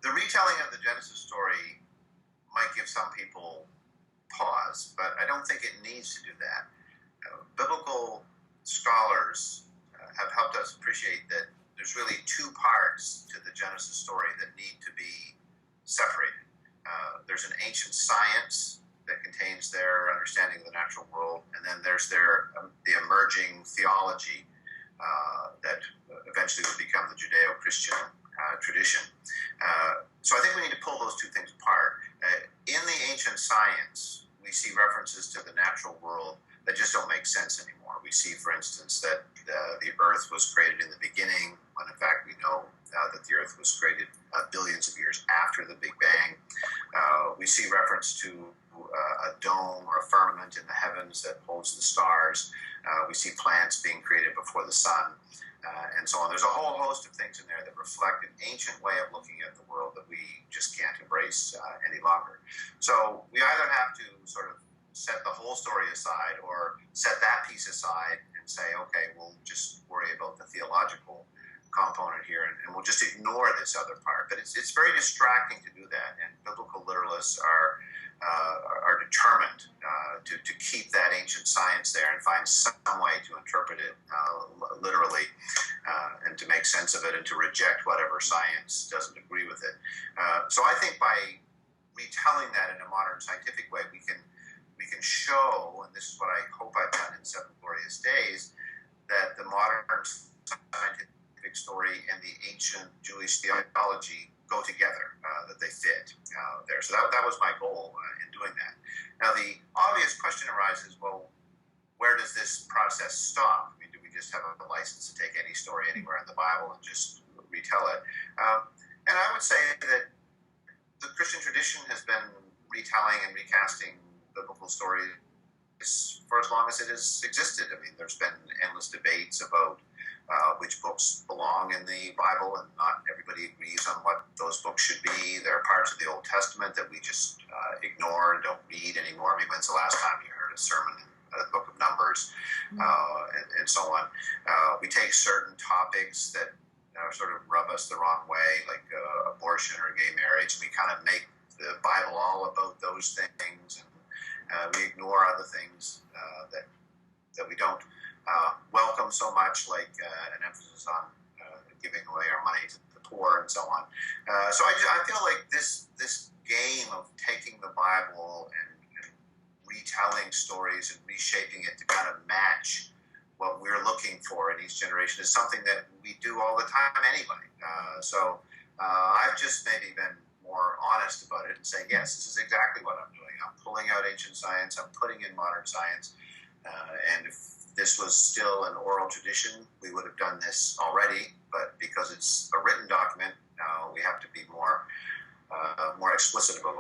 The retelling of the Genesis story might give some people pause, but I don't think it needs to do that. Biblical scholars have helped us appreciate that there's really two parts to the Genesis story that need to be separated. There's an ancient science that contains their understanding of the natural world, and then there's the emerging theology that eventually would become the Judeo-Christian tradition. So I think we need to pull those two things apart. In the ancient science, we see references to the natural world that just don't make sense anymore. We see, for instance, that the earth was created in the beginning, when in fact we know that the earth was created billions of years after the Big Bang. We see reference to a dome or a firmament in the heavens that holds the stars. We see plants being created before the sun, and so on. There's a whole host of things in there that reflect an ancient way of looking at the world that we just can't embrace any longer. So we either have to sort of set the whole story aside or set that piece aside and say, okay, we'll just worry about the theological component here and we'll just ignore this other part. But it's very distracting to do that, and biblical literalists are determined to keep that ancient science there and find some way to interpret it literally and to make sense of it and to reject whatever science doesn't agree with it. So I think by retelling that in a modern scientific way, we can show, and this is what I hope I've done in Seven Glorious Days, that the modern scientific story and the ancient Jewish theology go together, that they fit there. So that was my goal in doing that. Now, the obvious question arises, well, where does this process stop? I mean, do we just have a license to take any story anywhere in the Bible and just retell it? And I would say that the Christian tradition has been retelling and recasting biblical stories for as long as it has existed. I mean, there's been endless debates about which books belong in the Bible, and not everybody agrees on what those books should be. There are parts of the Old Testament that we just ignore and don't read anymore. I mean, when's the last time you heard a sermon in the book of Numbers, and so on? We take certain topics that sort of rub us the wrong way, like abortion or gay marriage, and we kind of make the Bible all about those things, and we ignore other things that we don't welcome so much, like an emphasis on giving away our money to the poor and so on. So I feel like this game of taking the Bible and retelling stories and reshaping it to kind of match what we're looking for in each generation is something that we do all the time anyway. So I've just maybe been more honest about it and saying, yes, this is exactly what I'm doing. I'm pulling out ancient science, I'm putting in modern science, and if this was still an oral tradition, we would have done this already, but because it's a written document, we have to be more explicit about